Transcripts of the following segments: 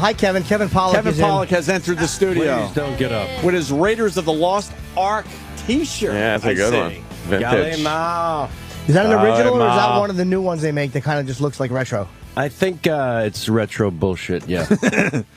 Hi, Kevin. Kevin Pollak Kevin is Pollak has entered the studio. Please don't get up. With his Raiders of the Lost Ark T-shirt. Yeah, that's a good one. Vintage. Is that an original, or is that one of the new ones they make that kind of just looks like retro? I think it's retro bullshit, yeah.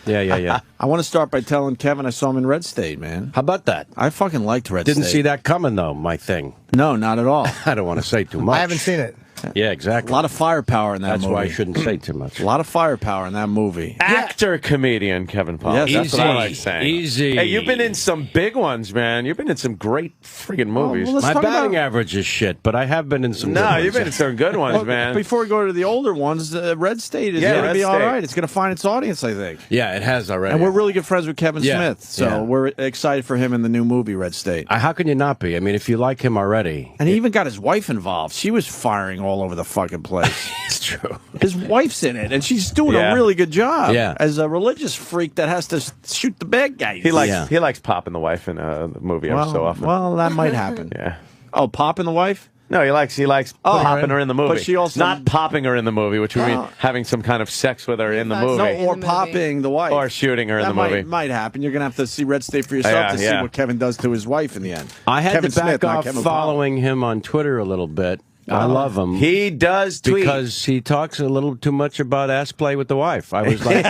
yeah. I want to start by telling Kevin I saw him in Red State, man. How about that? I fucking liked Red State. Didn't see that coming, though, my thing. No, not at all. I don't want to say too much. I haven't seen it. Yeah, exactly. A lot of firepower in that movie. That's why I shouldn't say too much. A lot of firepower in that movie. Actor, comedian, Kevin Pollak. Yes, That's what I like saying. Easy. Hey, you've been in some big ones, man. You've been in some great friggin' movies. well, let's My talk batting about- average is shit, but I have been in some good No, ones. you've been in some good ones, Well, man. Before we go to the older ones, Red State is Yeah, going to Red be all State. right. It's going to find its audience, I think. Yeah, it has already. And we're really good friends with Kevin Yeah. Smith, so Yeah. we're excited for him in the new movie, Red State. How can you not be? I mean, if you like him already. And he even got his wife involved. She was firing all over the fucking place. It's true. His wife's in it, and she's doing Yeah. a really good job. Yeah. As a religious freak that has to shoot the bad guys. He likes Yeah. he likes popping the wife in the movie every so often. Well, that might happen. Yeah. Oh, popping the wife? No, he likes popping her in the movie. But she also- not popping her in the movie, which would mean Oh. having some kind of sex with her in the No, movie. No, in or the movie. popping the wife. Or shooting her in that the movie. might happen. You're going to have to see Red State for yourself Yeah, to see yeah. what Kevin does to his wife in the end. I had Kevin to back Smith, not off Kevin following him on Twitter a little bit. I love him. He does tweet. Because he talks a little too much about ass play with the wife. I was like,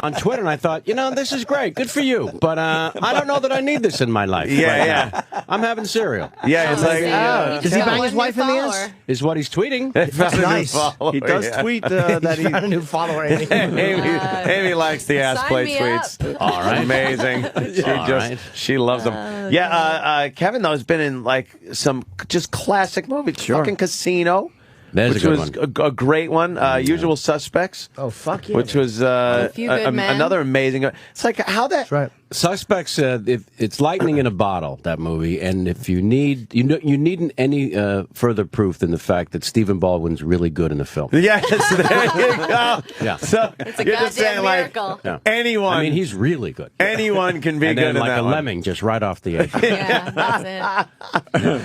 on Twitter, and I thought, this is great, good for you, but I don't know that I need this in my life. Yeah. now. I'm having cereal. Yeah, it's like, Does he bang his wife in the ass? Is what he's tweeting. That's nice. He does tweet that he... Got a new follower. Amy. Amy likes the ass Sign play me tweets. up. All right, amazing. She loves them. Yeah, Kevin though has been in like some just classic movies. Sure. Fucking Casino. There's which a was good a great one. Usual Suspects. Oh, fuck yeah. Which was A Few Good Men. another amazing. It's like how that. That's right. Suspects, it's lightning in a bottle, that movie, and if you need, you needn't any further proof than the fact that Stephen Baldwin's really good in the film. Yes, there you go. Yeah. So It's a you're just saying goddamn miracle. like Yeah. anyone. I mean, he's really good. anyone can be And good then in like that a one. lemming, just right off the edge. Yeah, that's it.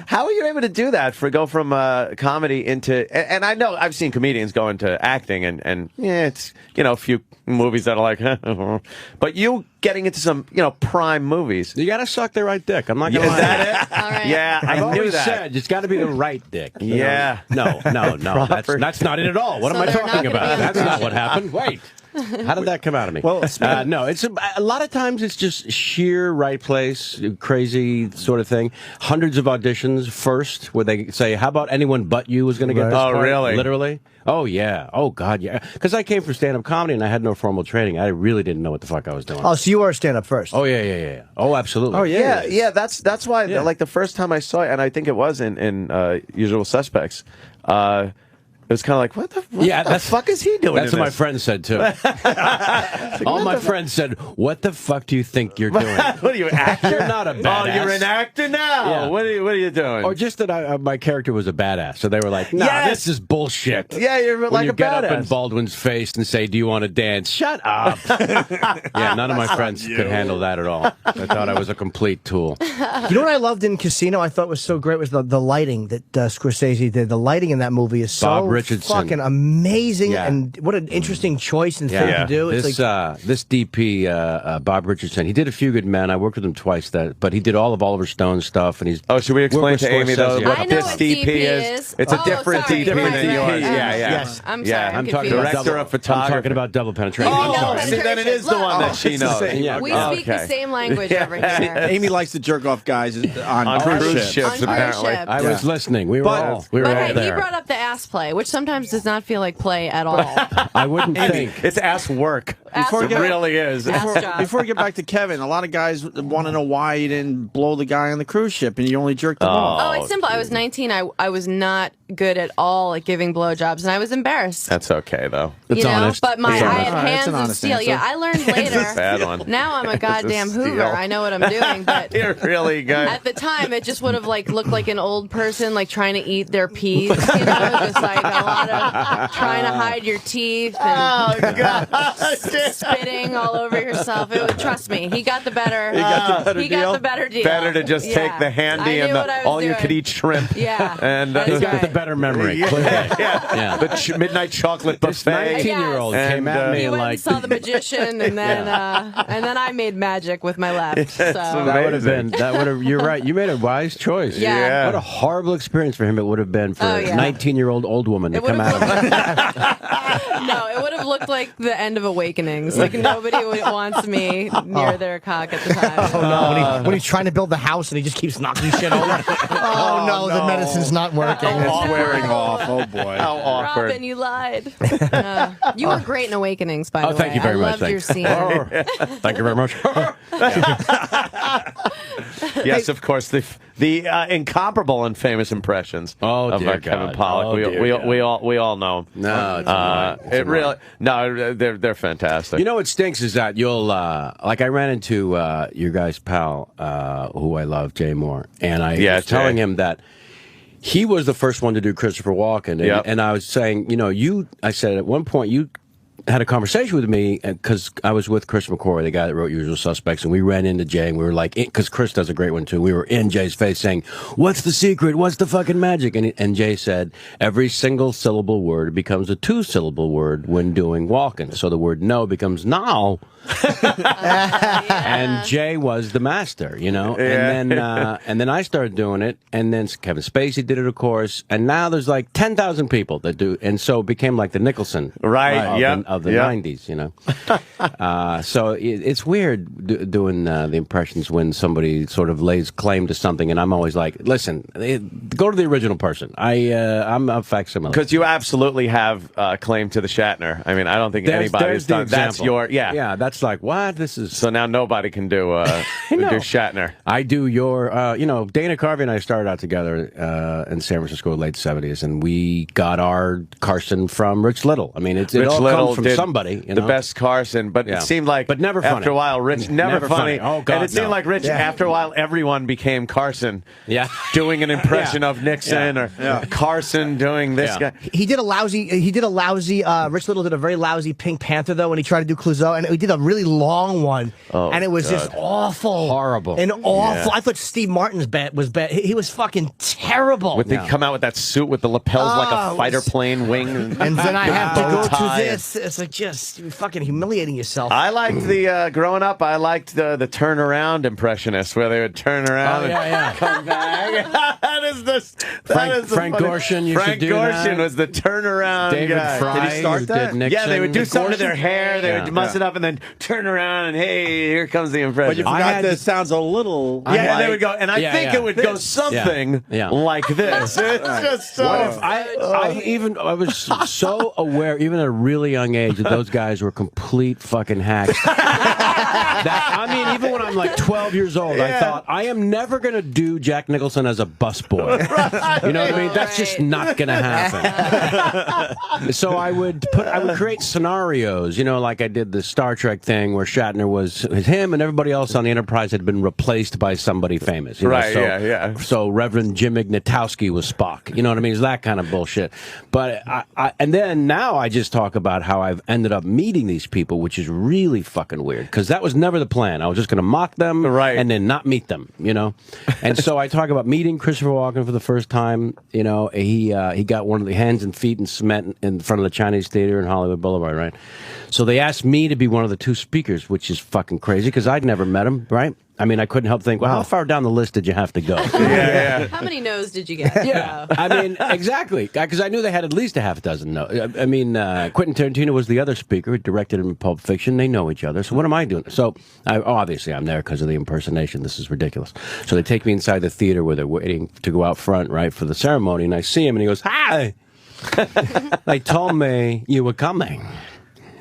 How are you able to do that? Go from comedy into, and I know I've seen comedians go into acting, and yeah, it's a few movies that are like, but you getting into some prime movies. You gotta suck the right dick. I'm not gonna Is lie. that it? All right. Yeah, I I've knew always that. said it's got to be the right dick. you know? Yeah. No. That's not it at all. What So am I they're not talking gonna be about? on the That's not cruise what happened. Wait. How did that come out of me? Well, no, it's a lot of times it's just sheer right place, crazy sort of thing. Hundreds of auditions first, where they say, "How about anyone but you is going to get Right. this Oh, part?" really? Literally? Oh yeah. Oh God, yeah. Because I came from stand-up comedy and I had no formal training. I really didn't know what the fuck I was doing. Oh, so you were a stand-up first. Oh yeah. Oh, absolutely. Oh, yeah. Yeah. That's why. Yeah. Like the first time I saw it, and I think it was in Usual Suspects. It was kind of like, what the fuck is he doing? That's in what my this? friend said too. All my friends said, "What the fuck do you think you're doing? What are you, actor? You're not a Oh, badass." you're an actor now. Yeah. What are you doing? Or just that my character was a badass, so they were like, "Nah, Yes! this is bullshit." Yeah, you're when like you a get up in badass. Baldwin's face and say, "Do you want to dance?" Shut up. Yeah, none of my friends could handle that at all. They thought I was a complete tool. You know what I loved in Casino? I thought was so great was the lighting that Scorsese did. The lighting in that movie is so Bob Richardson. fucking amazing, Yeah. and what an interesting choice and thing to do. It's This DP, Bob Richardson, he did A Few Good Men. I worked with him twice, but he did all of Oliver Stone's stuff. And he's Oh, should we explain worked with to Amy though Scorsese. what I know this what DP DP is? is. It's a Oh, different sorry. DP Right, than right, yours. right. Yeah. Yes. I'm Yeah, sorry. I'm talking confused. about Director of photography. I'm talking about double penetration. Oh, I'm double sorry. See, then it is the one that she it's the knows. same. Yeah. We Oh, speak the okay. same language over here. Amy likes to jerk off guys on On cruise ships. ships, On cruise apparently. ships. I was listening. We were But- all But all hey, he there. brought up the ass play, which sometimes does not feel like play at all. I wouldn't think. It's ass work. Ass It job. really is. Ass job. Before we get back to Kevin, a lot of guys want to know why you didn't blow the guy on the cruise ship and you only jerked him off. Oh, it's simple. I was 19. I was not good at all at giving blowjobs, and I was embarrassed. That's okay though. It's honest. But I It's had honest. All right, it's hands an of honest steel. answer. Yeah, I learned later. It's a bad one. Now I'm a goddamn steal. Hoover. I know what I'm doing, but You're really good. at the time, it just would have looked like an old person trying to eat their peas. Just like a lot of trying to hide your teeth. And Oh God! spitting all over yourself. Trust me, he got the better. He got the better deal? Better to just take the handy and the all-you-could-eat shrimp. Yeah, and he got the better memory. Yeah. The midnight chocolate buffet. 19-year-old came at me he went like and saw the magician, and then I made magic with my left. So that would have been. You're right. You made a wise choice. Yeah. What a horrible experience for him it would have been for a 19-year-old old woman to come out of it. No, it would have looked like the end of Awakenings. Like nobody wants me near their cock at the time. Oh no! When he's trying to build the house and he just keeps knocking shit over. Oh no! The medicine's not working. It's wearing off. Oh boy! How awkward! Robin, you lied. You were great in Awakenings, by the way. Thank you very much. I loved your scene. Thank you very much. Yes, of course. The incomparable and famous impressions of Kevin Pollak. We all know. No, they're fantastic. You know what stinks is that you'll like I ran into your guy's pal who I love, Jay Moore, and I was telling him that he was the first one to do Christopher Walken, and I was saying, I said at one point you had a conversation with me because I was with Chris McCoy, the guy that wrote Usual Suspects, and we ran into Jay, and we were like, because Chris does a great one too, we were in Jay's face saying, what's the secret? What's the fucking magic? And Jay said, every single syllable word becomes a two-syllable word when doing Walken. So the word no becomes now. And Jay was the master, and then I started doing it, and then Kevin Spacey did it, of course, and now there's like 10,000 people that do, and so it became like the Nicholson of the 90s, so it's weird doing the impressions when somebody sort of lays claim to something, and I'm always like, listen, go to the original person. I'm a facsimile. Because you absolutely have claim to the Shatner. I mean, I don't think anybody has done. That's your that's like, what? This is so now nobody can do do Shatner. I do your Dana Carvey and I started out together in San Francisco in the late 70s, and we got our Carson from Rich Little. I mean, it all comes from somebody. The best Carson, but it seemed like never funny. After a while, Rich never funny. Oh God, and it seemed like Rich after a while everyone became Carson. Doing an impression of Nixon or Carson doing this guy. He did a lousy. Rich Little did a very lousy Pink Panther though when he tried to do Clouseau, and he did a really long one, and it was just awful, horrible, and awful. I thought Steve Martin's bet was bad. He was fucking terrible. They come out with that suit with the lapels like a fighter plane wing, and then I have to go to this. It's like just fucking humiliating yourself. I liked the growing up. I liked the turnaround impressionist where they would turn around and come back. Frank Gorshin. Frank Gorshin was the turnaround David guy. Fry, did he start that? Nixon. Yeah, they would do something to their hair. They would muss it up and then turn around and hey, here comes the impression. But you forgot that sounds a little. And they would go, and I think it would go something like this. It's just so. What if I was so aware, even at a really young age, that those guys were complete fucking hacks. Even when I'm like 12 years old, I thought, I am never going to do Jack Nicholson as a busboy. You know what I mean? That's just not going to happen. So I would create scenarios, like I did the Star Trek thing where Shatner was him and everybody else on the Enterprise had been replaced by somebody famous. So Reverend Jim Ignatowski was Spock. You know what I mean? It's that kind of bullshit. But and then now I just talk about how I've ended up meeting these people, which is really fucking weird because that was never the plan. I was just going to mock them and then not meet them, And so I talk about meeting Christopher Walken for the first time. He got one of the hands and feet in cement in front of the Chinese Theater in Hollywood Boulevard, right? So they asked me to be one of the two speakers, which is fucking crazy because I'd never met him, right? I mean, I couldn't help think, well, how far down the list did you have to go? How many no's did you get? Yeah, I mean, exactly, because I knew they had at least a half dozen no's. I mean, Quentin Tarantino was the other speaker who directed him in Pulp Fiction. They know each other, so what am I doing? So, obviously, I'm there because of the impersonation. This is ridiculous. So they take me inside the theater where they're waiting to go out front, right, for the ceremony, and I see him, and he goes, hi! They told me you were coming.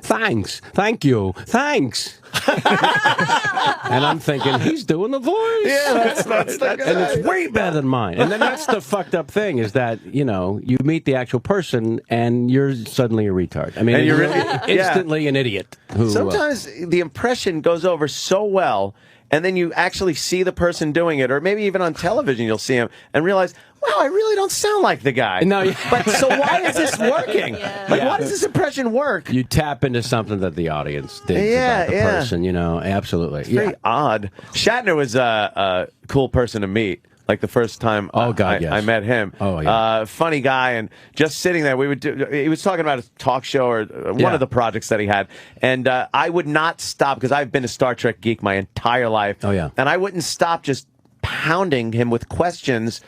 Thanks. Thank you. Thanks. And I'm thinking, he's doing the voice. Yeah, that's the guy. And it's way better than mine. And then that's the fucked up thing is that, you meet the actual person and you're suddenly a retard. I mean, and you're instantly an idiot. Sometimes the impression goes over so well and then you actually see the person doing it, or maybe even on television you'll see him and realize, wow, I really don't sound like the guy. No, but so why is this working? Like, why does this impression work? You tap into something that the audience digs about the person, you know, absolutely. It's very odd. Shatner was a cool person to meet. Like the first time I met him. Oh, yeah. Funny guy, and just sitting there, he was talking about a talk show or one of the projects that he had, and I would not stop, because I've been a Star Trek geek my entire life. Oh, yeah. And I wouldn't stop just pounding him with questions,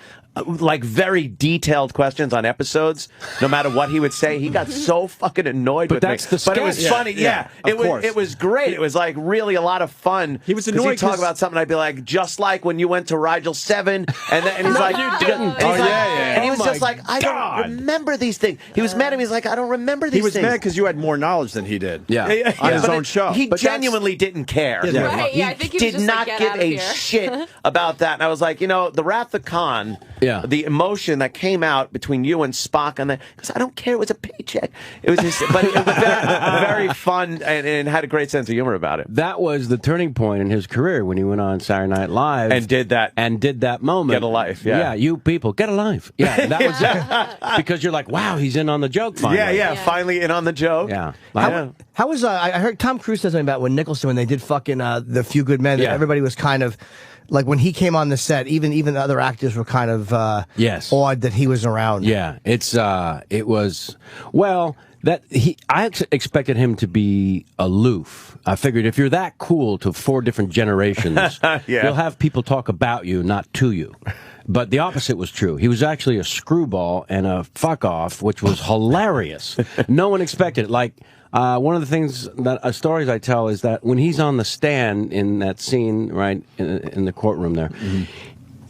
like very detailed questions on episodes. No matter what he would say, he got so fucking annoyed with me. But it was funny. It was great. It was like really a lot of fun. He was annoyed. He'd talk about something. I'd be like, just like when you went to Rigel 7, and he's like, you didn't. And he was just like, I don't remember these things. He was mad at me. He's like, I don't remember these things. He was mad because you had more knowledge than he did. Yeah. On his own show. He genuinely didn't care. Right, I think he was did just not like, give out a of here. shit about that. And I was like, you know, the Wrath of Khan, the emotion that came out between you and Spock, and because I don't care, it was a paycheck. It was just, but it was very, very fun, and had a great sense of humor about it. That was the turning point in his career when he went on Saturday Night Live and did that moment. Get a life, yeah, you people get a life, yeah. That was it, because you're like, wow, he's in on the joke finally. Yeah, finally in on the joke. Yeah. How was I heard Tom Cruise said something about when Nicholson, when they did fucking The Few Good Men, everybody was kind of like, when he came on the set, even the other actors were kind of awed that he was around. Yeah, it was, well, I expected him to be aloof. I figured if you're that cool to 4 different generations, you'll have people talk about you, not to you. But the opposite was true. He was actually a screwball and a fuck off, which was hilarious. No one expected it. Like, one of the things that stories I tell is that when he's on the stand in that scene, right, in the courtroom there,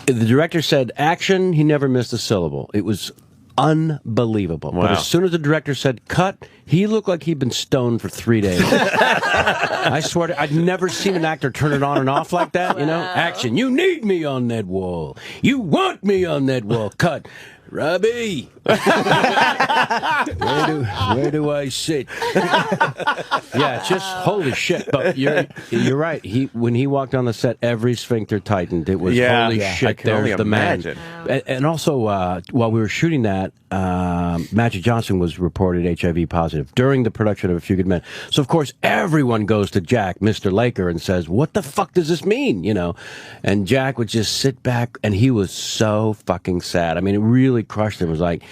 the director said action, he never missed a syllable. It was unbelievable. Wow. But as soon as the director said cut, he looked like he'd been stoned for 3 days. I swear to, I'd never seen an actor turn it on and off like that. You know, action. You need me on that wall. You want me on that wall. Cut. Robbie, where do I sit? Yeah, just holy shit. But you're right. When he walked on the set, every sphincter tightened. It was holy shit. There's the man. And also, while we were shooting that, Magic Johnson was reported HIV positive during the production of A Few Good Men. So of course everyone goes to Jack, Mr. Laker, and says, "What the fuck does this mean?" You know, and Jack would just sit back, and he was so fucking sad. I mean, it really crushed him. It was like,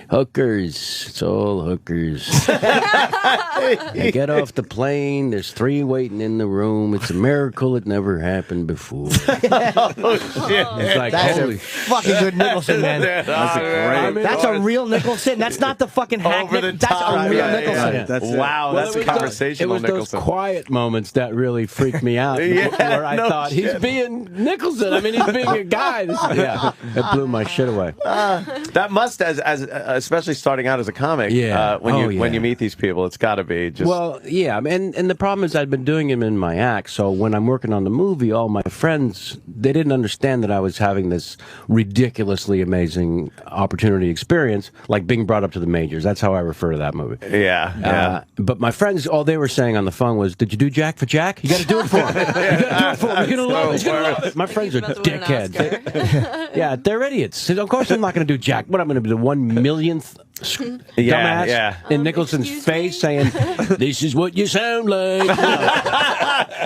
hookers, it's all hookers. You get off the plane, there's 3 waiting in the room. It's a miracle it never happened before. Oh shit! It's like, That's holy a fucking good Nicholson, man. That's a real Nicholson. That's not the fucking hack. That's a real Nicholson. That's a conversational Nicholson. It was those quiet moments that really freaked me out. Where I thought, he's being Nicholson. I mean, he's being a guy. It blew my shit away. That must, especially starting out as a comic, when you meet these people, it's got to be just... Well, yeah, and the problem is I'd been doing him in my act, so when I'm working on the movie, all my friends, they didn't understand that I was having this ridiculously amazing opportunity experience, like being brought up to the majors. That's how I refer to that movie. Yeah. But my friends, all they were saying on the phone was, "Did you do Jack for Jack? You got to do it for him. You got to do it for him. You're going to love it. He's going to love it." My friends are dickheads. Yeah, they're idiots. Of course I'm not going to do Jack. What, I'm going to be the 1 millionth dumbass in Nicholson's face saying, "This is what you sound like."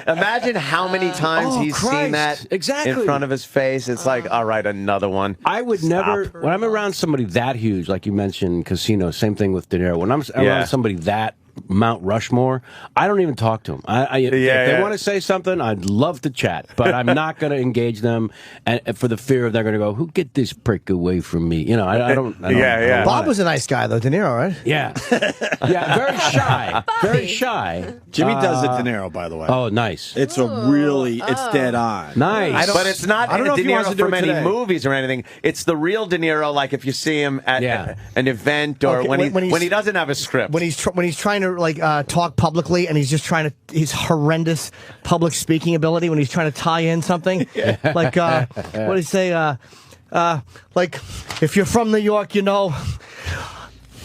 Imagine how many times he's seen that in front of his face. It's like, all right, another one. I would never, when I'm around somebody that huge, like you mentioned, Casino, same thing with De Niro. When I'm around somebody that Mount Rushmore, I don't even talk to them. If they want to say something, I'd love to chat, but I'm not going to engage them, and for the fear of they're going to go, "Who get this prick away from me?" You know, I don't. Bob was a nice guy though, De Niro, right? Yeah, very shy, very shy. Jimmy does it De Niro, by the way. Oh, nice. It's it's dead on. Nice. But it's not De Niro from any movies or anything. It's the real De Niro, like if you see him at an event or when he doesn't have a script. When he's trying to talk publicly, and he's just trying to his horrendous public speaking ability when he's trying to tie in something. Like what do you say? Like, if you're from New York, you know,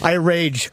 I rage.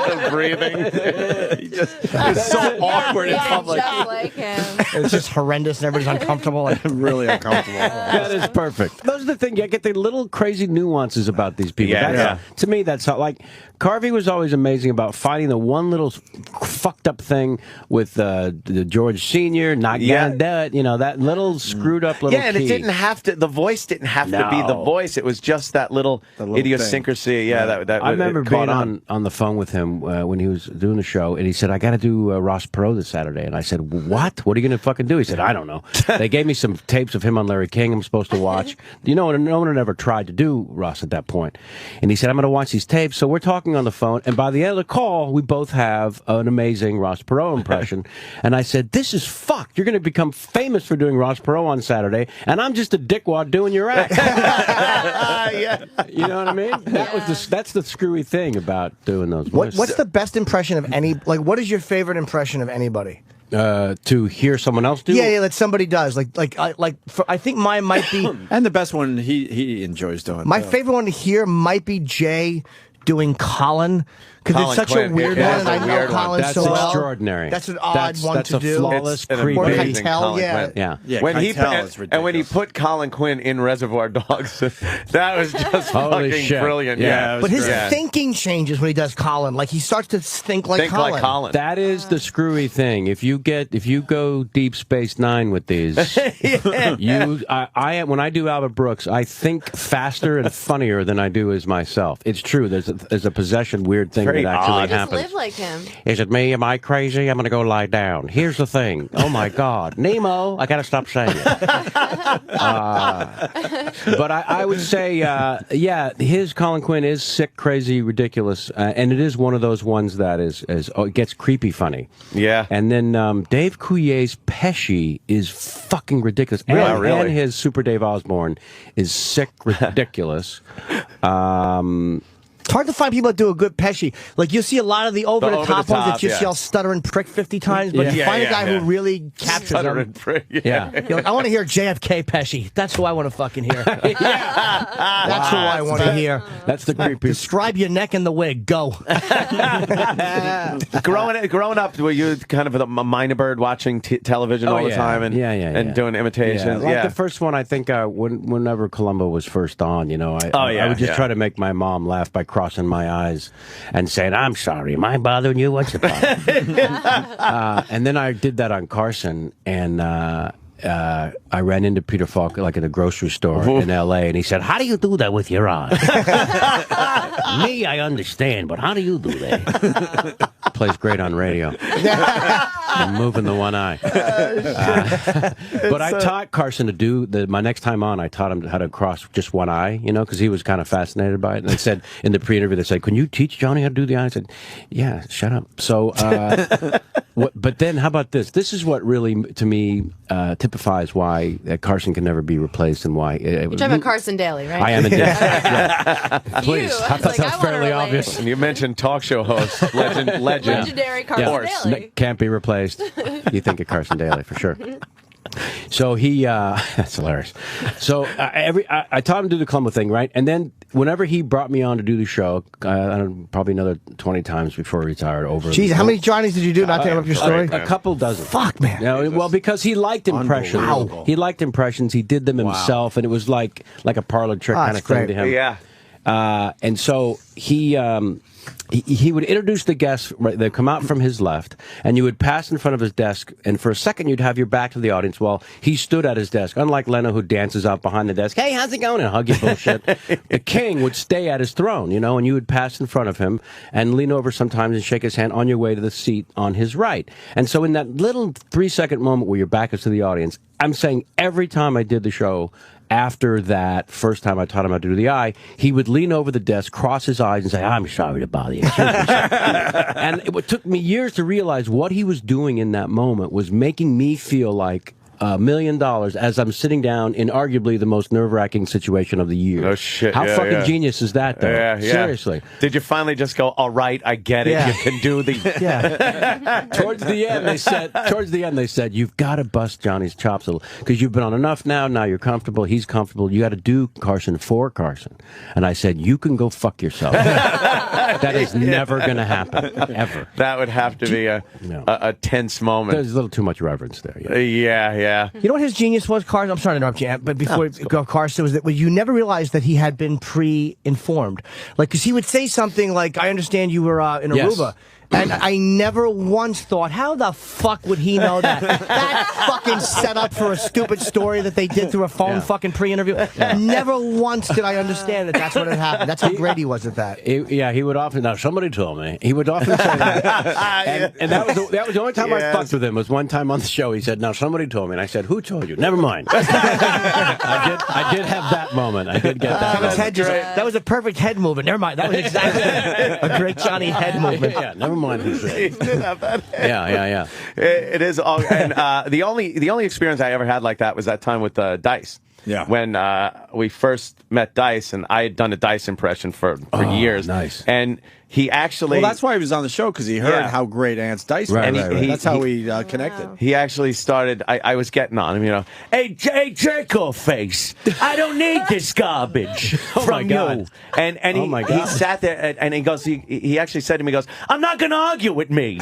The breathing. It's so awkward in public. Just like him. It's just horrendous and everybody's uncomfortable. Really uncomfortable. That is perfect. Those are the things. You get the little crazy nuances about these people. Yeah. To me, that's how, like, Carvey was always amazing about finding the one little fucked up thing with the George Sr. not gonna do it. You know, that little screwed up little and key. it didn't have to, the voice didn't have to be the voice. It was just that little idiosyncracy. Yeah, that I remember being on the phone with him when he was doing the show, and he said, I got to do Ross Perot this Saturday. And I said, what? What are you going to fucking do? He said, I don't know. They gave me some tapes of him on Larry King I'm supposed to watch. You know, no one had ever tried to do Ross at that point. And he said, I'm going to watch these tapes. So we're talking on the phone, and by the end of the call, we both have an amazing Ross Perot impression. And I said, this is fucked. You're going to become famous for doing Ross Perot on Saturday, and I'm just a dickwad doing your act. You know what I mean? That's the screwy thing about doing those voices. What's the best impression of any? Like, what is your favorite impression of anybody? To hear someone else do? Yeah, that somebody does. I think mine might be. And the best one he enjoys doing. My favorite one to hear might be Jay doing Colin, because it's such a weird one, and I know Colin so well. That's extraordinary. That's an odd one to do. That's a flawless, creepy. Or Keitel, Yeah, when he ridiculous. put Colin Quinn in Reservoir Dogs, that was just Holy fucking shit. brilliant. Yeah, But his great. thinking changes when he does Colin. Like, he starts to think like Colin. That is the screwy thing. If you go Deep Space Nine with these, when I do Albert Brooks, I think faster and funnier than I do as myself. It's true. There's a possession weird thing that actually Just happens. live like him. Is it me? Am I crazy? I'm going to go lie down. Here's the thing. Oh, my God. Nemo, I got to stop saying it. But I would say, his Colin Quinn is sick, crazy, ridiculous. And it is one of those ones that it gets creepy funny. Yeah. And then Dave Coulier's Pesci is fucking ridiculous. Really? And his Super Dave Osborne is sick, ridiculous. It's hard to find people that do a good Pesci. Like, you see a lot of the over-the-top ones that you see all stutter and prick 50 times, but you find a guy who really captures them. Yeah. You're like, I want to hear JFK Pesci. That's who I want to fucking hear. That's who I want to hear. That's the creepy. Describe your neck and the wig. Go. Growing up, were you kind of a minor bird watching television all the time and doing imitations? Like the first one, I think whenever Columbo was first on, I would just try to make my mom laugh by crossing my eyes and saying, I'm sorry, am I bothering you? What's the problem? And then I did that on Carson, and I ran into Peter Falk like at a grocery store in L.A., and he said, how do you do that with your eyes? Me, I understand, but how do you do that? Plays great on radio. I'm moving the one eye. But I taught Carson to do my next time on. I taught him how to cross just one eye, because he was kind of fascinated by it. And they said in the pre-interview, they said, "Can you teach Johnny how to do the eye?" I said, "Yeah, shut up." So, but then how about this? This is what really, to me, typifies why Carson can never be replaced, and why. You're talking about Carson Daly, right? I am indeed. Please, I thought that was fairly obvious. And you mentioned talk show host, legendary Carson Daly. Can't be replaced. You think of Carson Daly for sure. So that's hilarious. So I taught him to do the Columbo thing, right? And then whenever he brought me on to do the show, probably another 20 times before he retired. Jeez, how many Johnnies did you do? Not to interrupt your story. A couple dozen. Fuck, man. Well, because he liked impressions. Wow. He liked impressions. He did them himself, and it was like a parlor trick kind of thing to him. Yeah. And so he would introduce the guests. Right, they'd come out from his left, and you would pass in front of his desk, and for a second you'd have your back to the audience while he stood at his desk. Unlike Leno, who dances out behind the desk, "Hey, how's it going?" and hug you bullshit. The king would stay at his throne, and you would pass in front of him and lean over sometimes and shake his hand on your way to the seat on his right. And so in that little 3-second moment where your back is to the audience, I'm saying every time I did the show, after that first time I taught him how to do the eye, he would lean over the desk, cross his eyes, and say, "I'm sorry to bother you." And it took me years to realize what he was doing in that moment was making me feel like $1 million as I'm sitting down in arguably the most nerve-wracking situation of the year. Oh, shit. How fucking genius is that, though? Yeah. Seriously. Did you finally just go, all right, I get it. Yeah. You can do the... Towards the end, they said, you've got to bust Johnny's chops a little, because you've been on enough now. Now you're comfortable. He's comfortable. You got to do Carson for Carson. And I said, you can go fuck yourself. That is never going to happen, ever. That would have to be a tense moment. There's a little too much reverence there. Yeah. You know what his genius was, Carson? I'm sorry to interrupt you, but before Carson was that you never realized that he had been pre-informed. Like, because he would say something like, I understand you were in Aruba. And I never once thought, how the fuck would he know that? That fucking set up for a stupid story that they did through a phone fucking pre-interview. Never once did I understand that that's what had happened. That's how great he was at that. He would often, now somebody told me, he would often say that. and that was the only time I fucked with him, was one time on the show. He said, now somebody told me. And I said, who told you? Never mind. I did have that moment. I did get that. That was a perfect head movement. Never mind. That was exactly a great Johnny head movement. Yeah, never mind who said. He did have that head. Yeah. It is all, and the only experience I ever had like that was that time with Dice. Yeah. When we first met Dice, and I had done a Dice impression for years. Nice. And he actually... Well, that's why he was on the show, because he heard how great Ant's Dice was. That's how we connected. He actually started... I was getting on him, you know. Hey, jerk-off face, I don't need this garbage from you. And he sat there, and he goes... He actually said to me, he goes, I'm not going to argue with me.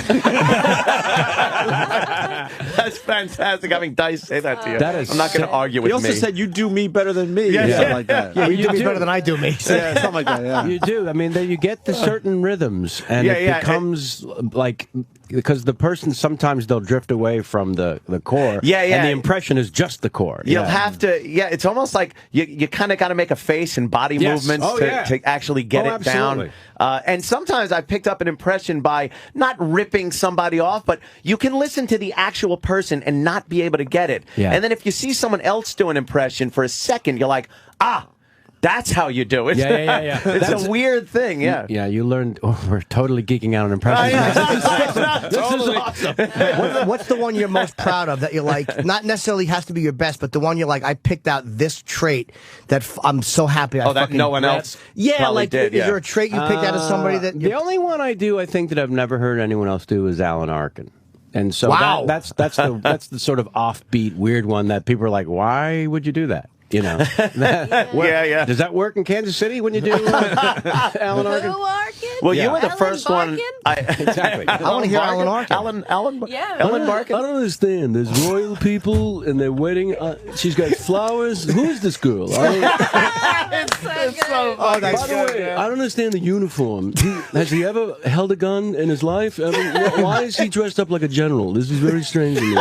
That's fantastic, having Dice say that to you. That is I'm not going to argue with me. He also said, you do me better than me. Yeah. Something like that. Yeah, you do me better than I do me. Yeah, something like that, yeah. You do. I mean, you get the certain rhythms, and it becomes like, because the person, sometimes they'll drift away from the core. Yeah. And the impression is just the core. You'll have to, it's almost like you kind of got to make a face and body movements to actually get it down. And sometimes I picked up an impression by not ripping somebody off, but you can listen to the actual person and not be able to get it. Yeah. And then if you see someone else do an impression for a second, you're like, that's how you do it. Yeah. It's a weird thing, Yeah, you learned. Oh, we're totally geeking out on impressions. This is awesome. What's the one you're most proud of that you're like, not necessarily has to be your best, but the one you're like, I picked out this trait that I'm so happy I that no one else like, did, is there a trait you picked out of somebody that... The only one I do, I think, that I've never heard anyone else do is Alan Arkin. And so that's the sort of offbeat, weird one that people are like, why would you do that? You know, Does that work in Kansas City when you do Alan Arkin? Well, you were the first one. Exactly. I want to hear Alan Arkin. Ellen Barkin. I don't understand. There's royal people and they're waiting. She's got flowers. Who is this girl? It's so By the way, I don't understand the uniform. Has he ever held a gun in his life? Why is he dressed up like a general? This is very strange to me.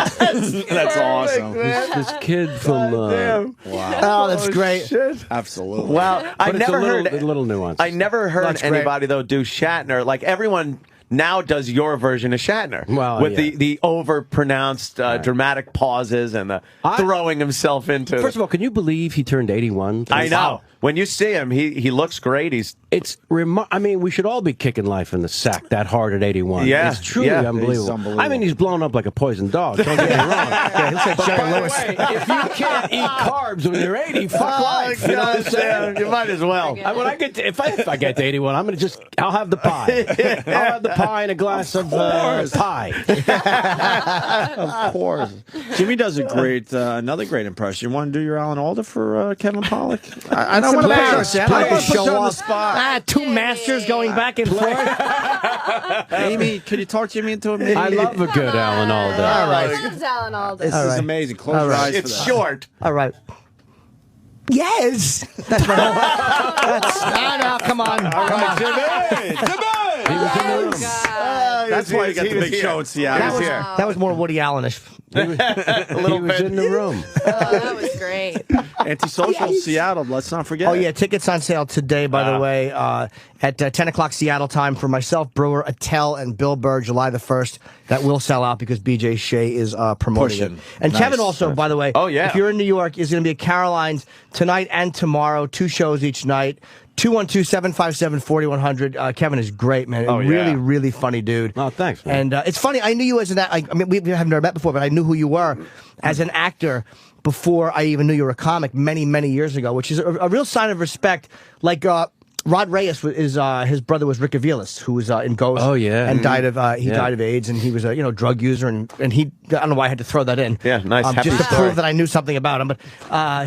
That's awesome. This kid from... Wow. Oh, that's great. Shit. Absolutely. Well, I never heard a little nuance. I never heard anybody though do Shatner. Like everyone now does your version of Shatner. Well, with the overpronounced dramatic pauses and the throwing himself into. First of all, can you believe he turned 81? I know. Wow. When you see him, he looks great. I mean, we should all be kicking life in the sack that hard at 81. Yeah. It's truly unbelievable. I mean, he's blown up like a poisoned dog. Don't get me wrong. He'll say Jerry Lewis. If you can't eat carbs when you're 80, fuck life. You know what I'm saying? You might as well. When I get to, if I get to 81, I'm going to I'll have the pie. I'll have the pie and a glass of pie. Of course. Jimmy does a another great impression. You want to do your Alan Alda for Kevin Pollak? I don't want to put you on the spot. Two masters going back and forth. Amy, could you talk Jimmy into a minute? I love a good Alan Alda. All right. Loves Alan Alda. This is amazing. Close your eyes for that. It's short. All right. Yes. That's my whole... No, come on. Jimmy! Oh, God. That's why you got the big show in Seattle. That was more Woody Allen-ish. A little bit in the room. Oh, that was great. Antisocial Seattle, let's not forget. Oh, yeah, tickets on sale today, by the way, at 10 o'clock Seattle time for myself, Brewer, Attell, and Bill Burr, July the 1st. That will sell out because BJ Shea is promoting it. And Kevin also, by the way, if you're in New York, is going to be at Caroline's tonight and tomorrow. 2 shows each night. 212-757-4100. Kevin is great, man. Really, really funny dude. Oh, thanks, man. And it's funny. I knew you as an actor. I mean, we have never met before, but I knew who you were as an actor before I even knew you were a comic many, many years ago, which is a real sign of respect. Like, Rod Reyes is his brother was Rick Aviles, who was in Ghost. Oh yeah, and died of died of AIDS, and he was a drug user, and he I don't know why I had to throw that in. Yeah, nice, happy just to story. prove that I knew something about him. But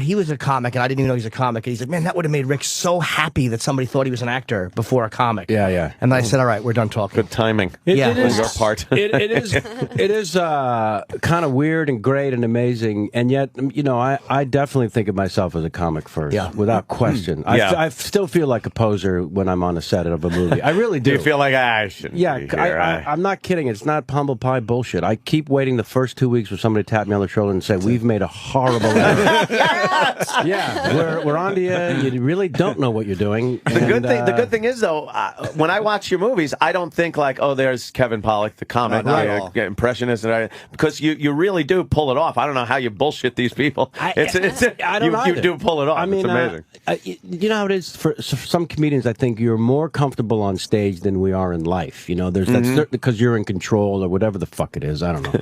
he was a comic, and I didn't even know he was a comic. And he said, "Man, that would have made Rick so happy that somebody thought he was an actor before a comic." Yeah, yeah. And then I said, "All right, we're done talking." Good timing. It on is, your part. it is kind of weird and great and amazing, and yet I definitely think of myself as a comic first, without question. I still feel like a poser when I'm on a set of a movie. I really do. Do you feel like I shouldn't be here? I'm not kidding. It's not humble pie bullshit. I keep waiting the first 2 weeks for somebody to tap me on the shoulder and say, "We've made a horrible error." Yeah, we're on to you. You really don't know what you're doing. The good thing is though, when I watch your movies, I don't think like, oh, there's Kevin Pollak, the comic, impressionist, because you really do pull it off. I don't know how you bullshit these people. I don't you do pull it off. I mean, it's amazing. You know how it is for some comedians. I think you're more comfortable on stage than we are in life. There's that because you're in control or whatever the fuck it is. I don't know.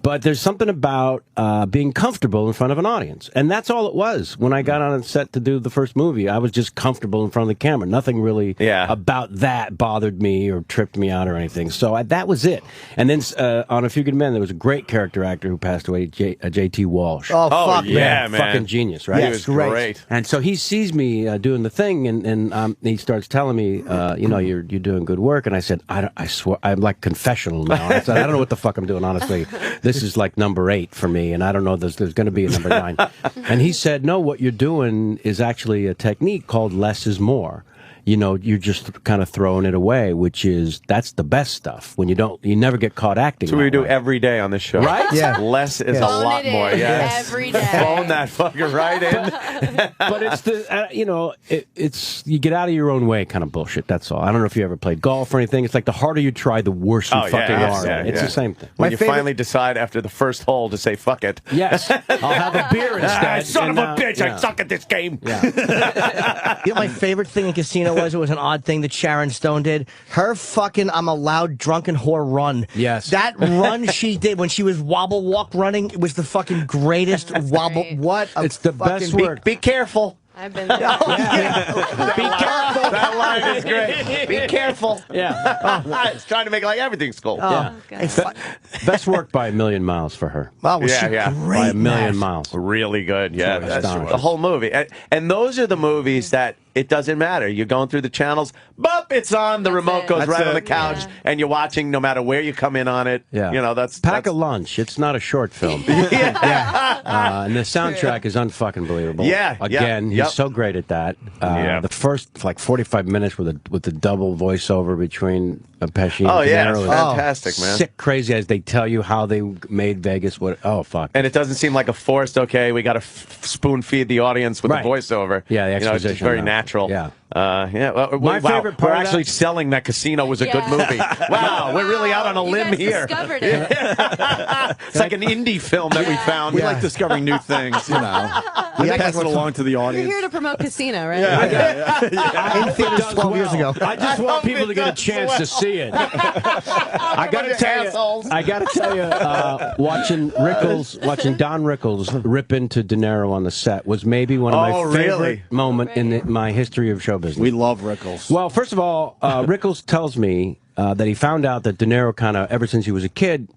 But there's something about being comfortable in front of an audience. And that's all it was. When I got on set to do the first movie, I was just comfortable in front of the camera. Nothing really about that bothered me or tripped me out or anything. So that was it. And then on A Few Good Men, there was a great character actor who passed away, J.T. Walsh. Oh, fuck, man. Fucking genius, right? He was great. And so he sees me doing the thing, and he starts telling me, you're doing good work. And I said, I swear, I'm like confessional now. I said, I don't know what the fuck I'm doing, honestly. This is like number 8 for me, and I don't know if there's going to be a number 9. And he said, no, what you're doing is actually a technique called less is more. You're just kind of throwing it away, that's the best stuff. When you never get caught acting. So we do every day on this show, right? Yeah, less is a lot more. Yes, every day. Phone that fucker right in. But it's it's you get out of your own way kind of bullshit. That's all. I don't know if you ever played golf or anything. It's like the harder you try, the worse you fucking are. It's the same thing. When you finally decide after the first hole to say fuck it. Yes, I'll have a beer instead. Son of a bitch! I suck at this game. Yeah. My favorite thing in Casino was an odd thing that Sharon Stone did. Her fucking I'm a loud drunken whore run. Yes. That run she did when she was wobble walk running, it was the fucking greatest wobble. great. What a It's the fucking best work. Be careful. I've been there. Be careful. That line is great. Be careful. Yeah. It's trying to make like everything's cool. God. Best work by a million miles for her. Oh, was she Yeah. great? By a million Matt. miles. Really good. Yeah, that's astonishing. the whole movie. And those are the movies that it doesn't matter. You're going through the channels, bop, it's on. The That's remote it. goes That's right on it. the couch, Yeah. and you're watching no matter where you come in on it. Yeah. That's Pack a lunch. It's not a short film. And the soundtrack is unfucking believable. Yeah, Again, yep. he's so great at that. Yeah. The first like 45 minutes with the double voiceover between Pesci and Oh De yeah, Niro it's is fantastic, man. sick crazy as they tell you how they made Vegas. Oh fuck. And it doesn't seem like a forced. Okay, we got to spoon feed the audience with Right. the voiceover. Yeah, the it's just exposition, very though. natural. Yeah. My favorite part We're of actually that- selling that Casino was a good Yeah. movie. Wow, we're really out on a You limb guys here. discovered it. It's like an indie film that we found. We like discovering new things, We pass it along to the You're audience. here to promote Casino, right? In theaters 12 years ago. I just want people to get a chance to see it. I gotta tell you, watching Don Rickles rip into De Niro on the set was maybe one of my favorite moment in my history of show business. We love Rickles. Well, first of all, Rickles tells me that he found out that De Niro kind of, ever since he was a kid,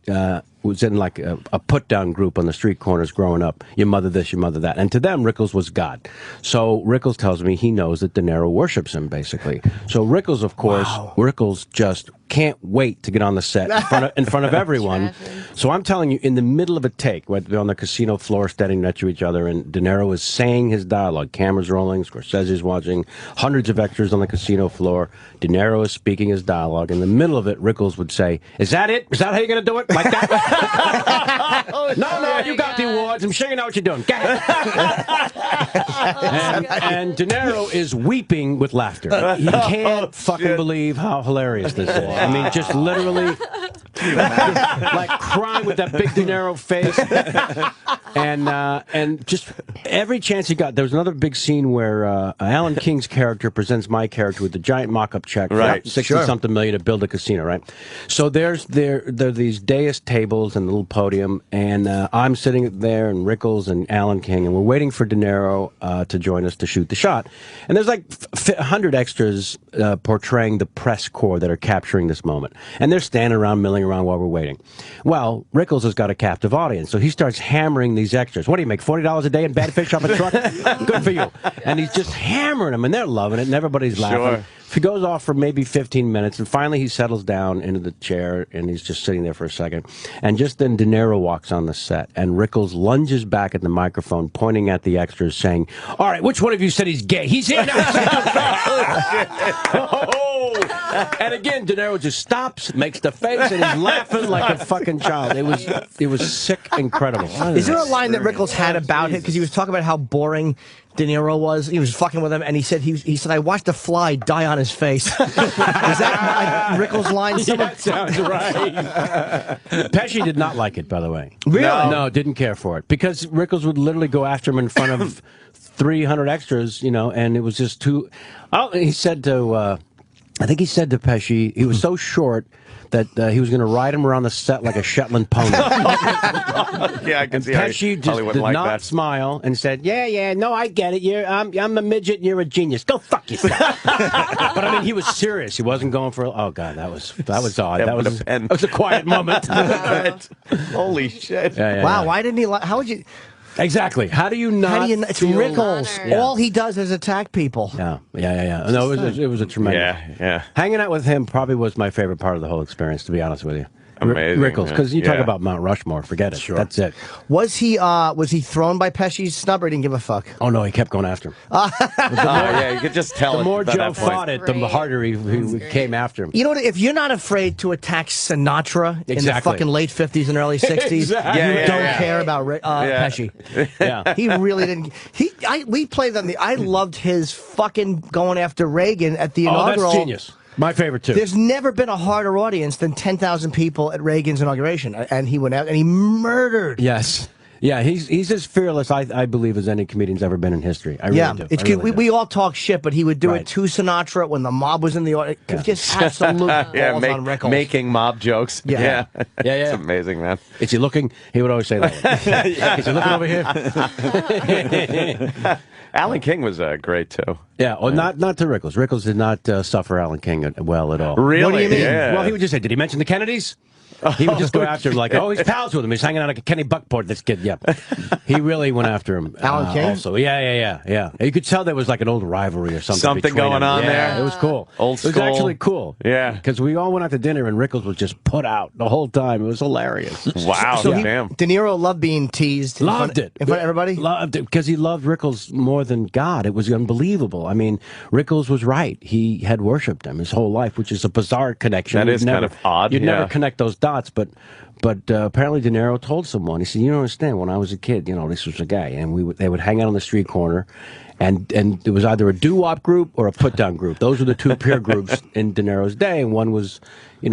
was in like a put-down group on the street corners growing up. Your mother this, your mother that. And to them, Rickles was God. So Rickles tells me he knows that De Niro worships him, basically. So Rickles, of course, Rickles just can't wait to get on the set in front of everyone. So I'm telling you, in the middle of a take, we're on the casino floor standing next to each other, and De Niro is saying his dialogue. Cameras rolling, Scorsese's watching, hundreds of extras on the casino floor. De Niro is speaking his dialogue. In the middle of it, Rickles would say, "Is that it? Is that how you're going to do it? Like that?" No, you got the awards. I'm sure you know what you're doing. Go ahead. and De Niro is weeping with laughter. He can't fucking believe how hilarious this is. I mean, just literally like crying with that big De Niro face. And just every chance he got, there was another big scene where Alan King's character presents my character with a giant mock-up check, right? 60-something million to build a casino, right? So there are these dais tables and a little podium, and I'm sitting there, and Rickles and Alan King, and we're waiting for De Niro to join us to shoot the shot. And there's like 100 extras portraying the press corps that are capturing this moment, and they're standing around, milling around while we're waiting. Well, Rickles has got a captive audience, so he starts hammering these extras. What do you make, $40 a day in bad fish off a truck? Good for you. And he's just hammering them, and they're loving it, and everybody's laughing. He goes off for maybe 15 minutes, and finally he settles down into the chair, and he's just sitting there for a second. And just then De Niro walks on the set, and Rickles lunges back at the microphone, pointing at the extras, saying, "All right, which one of you said he's gay? He's here now." And again, De Niro just stops, makes the face, and he's laughing like a fucking child. It was sick, incredible. Is there a line that Rickles had about him? Because he was talking about how boring De Niro was. He was fucking with him, and he said, I watched a fly die on his face. Is that Rickles' line? Yeah, that sounds right. Pesci did not like it, by the way. Really? No, didn't care for it. Because Rickles would literally go after him in front of 300 extras, and it was just too... he said to... I think he said to Pesci, he was so short that he was going to ride him around the set like a Shetland pony. Yeah, I can see Pesci just did like not that. smile and said, "Yeah, no, I get it. I'm a midget and you're a genius. Go fuck yourself." But I mean, he was serious. He wasn't going for. Oh God, that was odd. Yeah, that was a quiet moment. Holy shit! Yeah, wow, why didn't he? How would you? Exactly. How do you not? It's Rickles. Yeah. All he does is attack people. Yeah. No, it was a tremendous. Yeah. Hanging out with him probably was my favorite part of the whole experience, to be honest with you. Amazing, Rickles, because you talk yeah. about Mount Rushmore, forget it. Sure. That's it. Was he thrown by Pesci's snub, or he didn't give a fuck? Oh no, he kept going after him. Yeah, you could just tell. The more at Joe that point. fought it, the harder he came after him. You know what? If you're not afraid to attack Sinatra in the fucking late 50s and early 60s, Exactly. you Yeah, don't yeah. care about Pesci. Yeah. He really didn't. We played on I loved his fucking going after Reagan at the inaugural. That's genius. My favorite too. There's never been a harder audience than 10,000 people at Reagan's inauguration, and he went out and he murdered. Yes. Yeah, he's as fearless, I believe, as any comedian's ever been in history. I really do. It's I really do. we all talk shit, but he would do Right. it to Sinatra when the mob was in the audience. Just absolute balls on Rickles. making mob jokes. Yeah. It's amazing, man. Is he looking? He would always say that. Is he looking over here? Alan King was great too. Yeah, well, not to Rickles. Rickles did not suffer Alan King well at all. Really? What do you mean? Yeah. Well, he would just say, "Did he mention the Kennedys?" He would just go after him like, "Oh, he's pals with him. He's hanging out like a Kenny Buckport, this kid." Yeah. He really went after him. Alan King? Also. Yeah. You could tell there was like an old rivalry or something. Something between going them. on Yeah, there. It was cool. Old It was school. actually cool. Yeah. Because we all went out to dinner and Rickles was just put out the whole time. It was hilarious. Wow. So Damn. De Niro loved being teased. Loved it. In front of everybody? Loved it because he loved Rickles more than God. It was unbelievable. I mean, Rickles was right. He had worshipped him his whole life, which is a bizarre connection. That is kind of odd, You'd yeah. never connect those dots, but apparently De Niro told someone. He said, "You don't understand. When I was a kid, this was a guy, and they would hang out on the street corner, and it was either a doo-wop group or a put-down group. Those were the two peer groups in De Niro's day, and one was,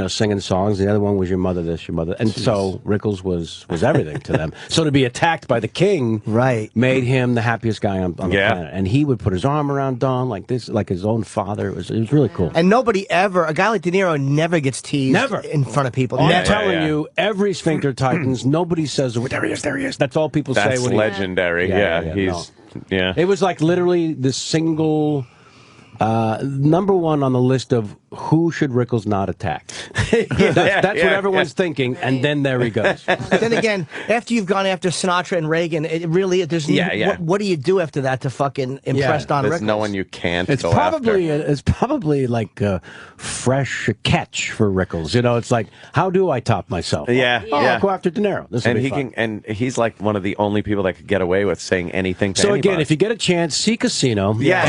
singing songs. The other one was your mother this, your mother." And so Rickles was everything to them. So to be attacked by the king Right. made him the happiest guy on the planet. And he would put his arm around Don like this, like his own father. It was really cool. And nobody ever, a guy like De Niro never gets teased Never. in front of people. I'm Never. telling you, every sphincter tightens. Nobody says, "There he is." That's all people say. That's When legendary. Yeah, He's yeah. It was like literally the single number one on the list of who should Rickles not attack. That's what everyone's thinking, and then there he goes. Then again, after you've gone after Sinatra and Reagan, it really there's What do you do after that to fucking impress Don There's Rickles? no one you can't It's go probably after. it's probably like a fresh catch for Rickles. It's like, how do I top myself? Yeah, yeah. I'll go after De Niro. This will And be he fun. and he's like one of the only people that could get away with saying anything to So anybody. again, if you get a chance, see Casino. Yes.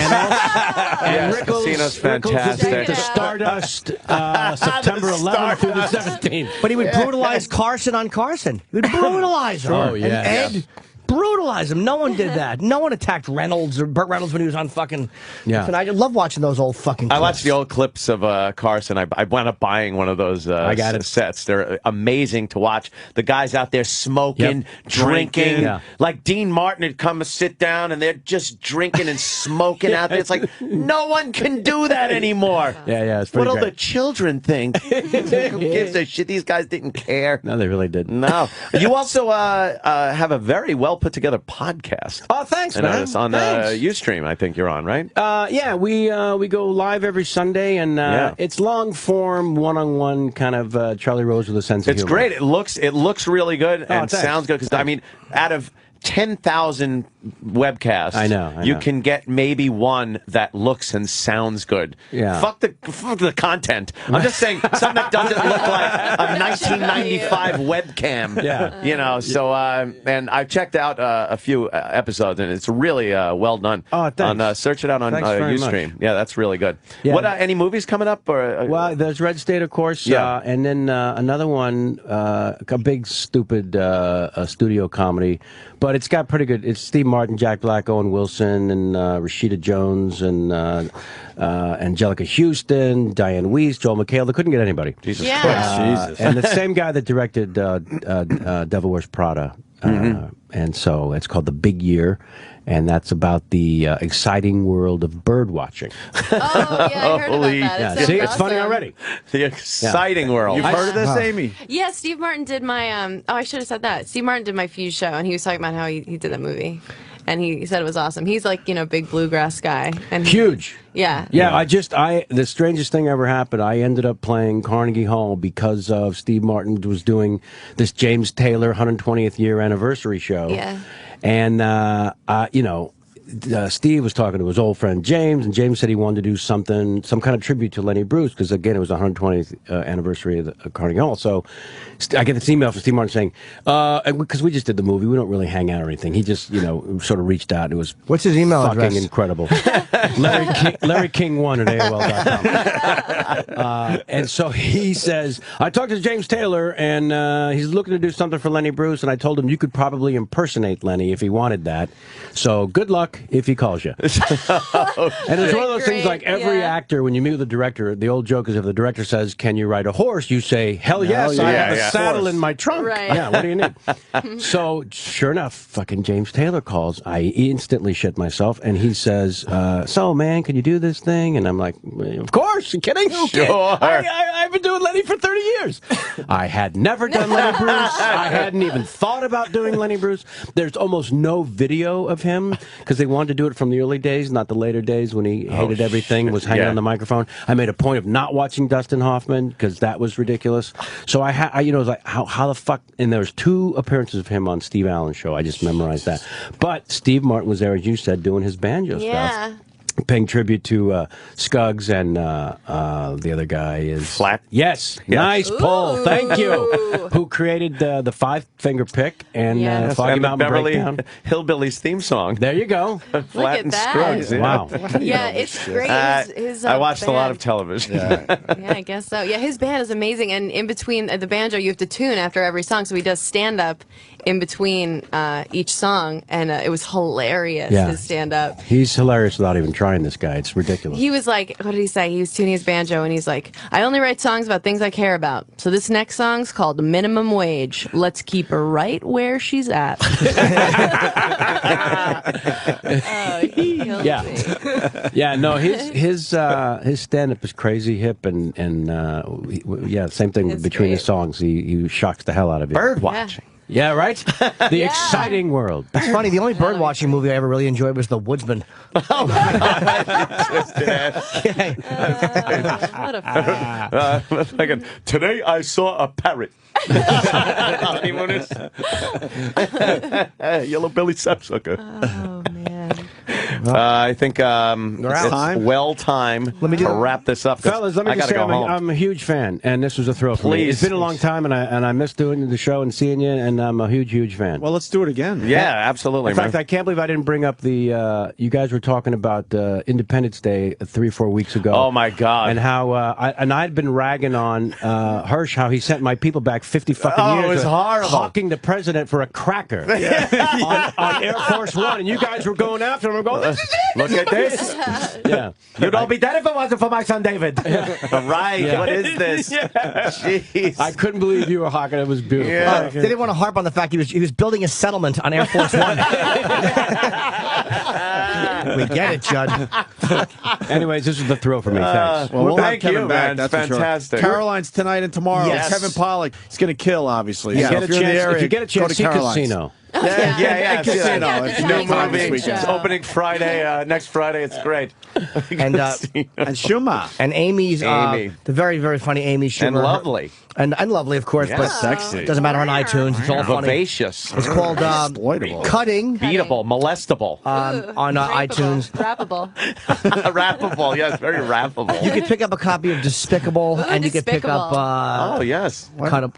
And Yes, Rickles, Casino's Rickles will fantastic. be the Stardust September 11th through the 17th. But he would brutalize Carson on Carson. He would brutalize her. Oh, yeah. And Ed brutalize him. No one did that. No one attacked Reynolds or Burt Reynolds when he was on fucking. Yeah. And I love watching those old fucking clips. I watched the old clips of Carson. I wound up buying one of those sets. They're amazing to watch. The guys out there smoking, drinking. Yeah. Like Dean Martin had come to sit down, and they're just drinking and smoking out there. It's like, no one can do that anymore. Yeah, it's pretty What'll great. the children think? Who gives a shit? These guys didn't care. No, they really didn't. No. You also have a very well put together podcast. Oh, thanks, I man. noticed on Thanks. Ustream. I think you're on, right? Yeah, we go live every Sunday, and it's long form, one-on-one kind of Charlie Rose with a sense of humor. It's great. It looks really good and thanks. sounds good. Because I mean, out of 10,000 webcasts, I know. You can get maybe one that looks and sounds good. Yeah. Fuck the content. I'm just saying something that doesn't look like a 1995 webcam. Yeah. You know. So and I've checked out a few episodes, and it's really well done. Oh, thanks. On search it out on Thanks very Ustream. much. Yeah, that's really good. Yeah. What any movies coming up? Or Well, there's Red State, of course, and then another one, a big stupid studio comedy, but it's got pretty good. It's Steve Martin, Jack Black, Owen Wilson, and Rashida Jones, and Angelica Houston, Diane Weiss, Joel McHale. They couldn't get anybody. Jesus Yeah. Christ, Jesus. And the same guy that directed Devil Wears Prada. And so it's called The Big Year, and that's about the exciting world of bird watching. Oh, yeah, I heard about that. It sounds See, it's funny awesome. already. The exciting world. You've heard of this, Amy? Yeah, Steve Martin did my, I should have said that. Steve Martin did my Fuse show, and he was talking about how he did that movie. And he said it was awesome. He's like, big bluegrass guy. And Huge. Yeah. Yeah, the strangest thing ever happened. I ended up playing Carnegie Hall because of Steve Martin was doing this James Taylor 120th year anniversary show. Yeah. And, Steve was talking to his old friend James, and James said he wanted to do some kind of tribute to Lenny Bruce, because again, it was the 120th anniversary of the Carnegie Hall. So I get this email from Steve Martin saying, because we just did the movie, we don't really hang out or anything. He just, sort of reached out. It was What's his email fucking address? incredible. Larry King1 at AOL.com. And so he says, I talked to James Taylor, and he's looking to do something for Lenny Bruce, and I told him you could probably impersonate Lenny if he wanted that. So good luck if he calls you. And it's one of those things like every actor, when you meet with the director, the old joke is if the director says, can you ride a horse? You say, hell yes, I have a saddle in my trunk. Right. Yeah, what do you need? So sure enough, fucking James Taylor calls. I instantly shit myself, and he says, so man, can you do this thing? And I'm like, of course, you kidding? Sure. I've been doing Lenny for 30 years. I had never done Lenny Bruce. I hadn't even thought about doing Lenny Bruce. There's almost no video of him because they wanted to do it from the early days, not the later days when he hated everything, was hanging on the microphone. I made a point of not watching Dustin Hoffman because that was ridiculous. So I was like, how the fuck? And there was 2 appearances of him on Steve Allen's show. I just memorized that. But Steve Martin was there, as you said, doing his banjo stuff. Paying tribute to Scuggs, and the other guy is Flat. Yes, nice pull. Thank you. Who created the 5-finger pick and Foggy and the Mountain Beverly Breakdown? Hillbillies theme song. There you go. Flat at and that. Scruggs. Wow. Yeah, it's great. His, I watched a lot band. of television. Yeah, I guess so. Yeah, his band is amazing, and in between the banjo, you have to tune after every song. So he does stand up in between each song, and it was hilarious. Yeah. His stand up. He's hilarious without even trying. This guy, it's ridiculous. He was like, what did he say? He was tuning his banjo, and he's like, I only write songs about things I care about. So this next song's called Minimum Wage. Let's keep her right where she's at. Yeah, no, his stand up is crazy hip, and same thing It's between great. his songs. He shocks the hell out of you. Bird watching. Yeah, right? The exciting world. It's funny. The only bird watching movie I ever really enjoyed was The Woodsman. What a Like today I saw a parrot. Yellow belly sapsucker. oh man. I think it's time. well time to wrap this up. Fellas, let me just say I'm a huge fan, and this was a thrill for me. It's been a long time, and I miss doing the show and seeing you, and I'm a huge fan. Well, let's do it again. Yeah, absolutely. In fact, I can't believe I didn't bring up the. You guys were talking about Independence Day 3 or 4 weeks ago. Oh my God! And how I'd been ragging on Hirsch, how he sent my people back 50 fucking years. It was horrible. Hawking the president for a cracker on Air Force One, and you guys were going after him. I'm going, this is it. Look at this. Yeah, you'd all be dead if it wasn't for my son David. Right? Yeah. What is this? Jeez. I couldn't believe you were hawking. It was beautiful. Yeah. They didn't want to harp on the fact he was building a settlement on Air Force One. We get it, Judd. Anyways, this was the thrill for me. Thanks. Well, we'll thank have Kevin you, back. man. That's fantastic. For sure. Caroline's tonight and tomorrow. Yes. Kevin Pollak. He's going to kill, obviously. Yeah. So If you get a chance, see Casino. Yeah. Casino. It's New a movie. show. It's opening Friday. Next Friday. It's great. And Schumer. and Amy's Amy. the very, very funny Amy Schumer. And lovely. And lovely, of course, but Sexy. doesn't matter on iTunes. It's all funny. Vivacious. It's called Exploitable. Cutting Beatable. Molestable. on iTunes. Rappable. Rappable. Yes, very rappable. You could pick up a copy of Despicable, and you could pick up oh, yes.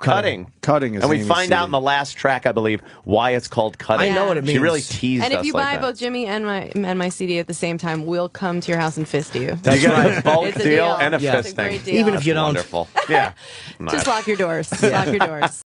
Cutting. Cutting is And we Amy's find out CD. in the last track, I believe, why it's called Cutting. I know what it She means. really teased And if us you like buy that. both Jimmy and my CD at the same time, we'll come to your house and fist you. You get a bulk It's a deal deal. and a Yeah. It's a fisting. great deal. Even if you don't. Wonderful. Yeah. Just lock your doors. Lock your doors.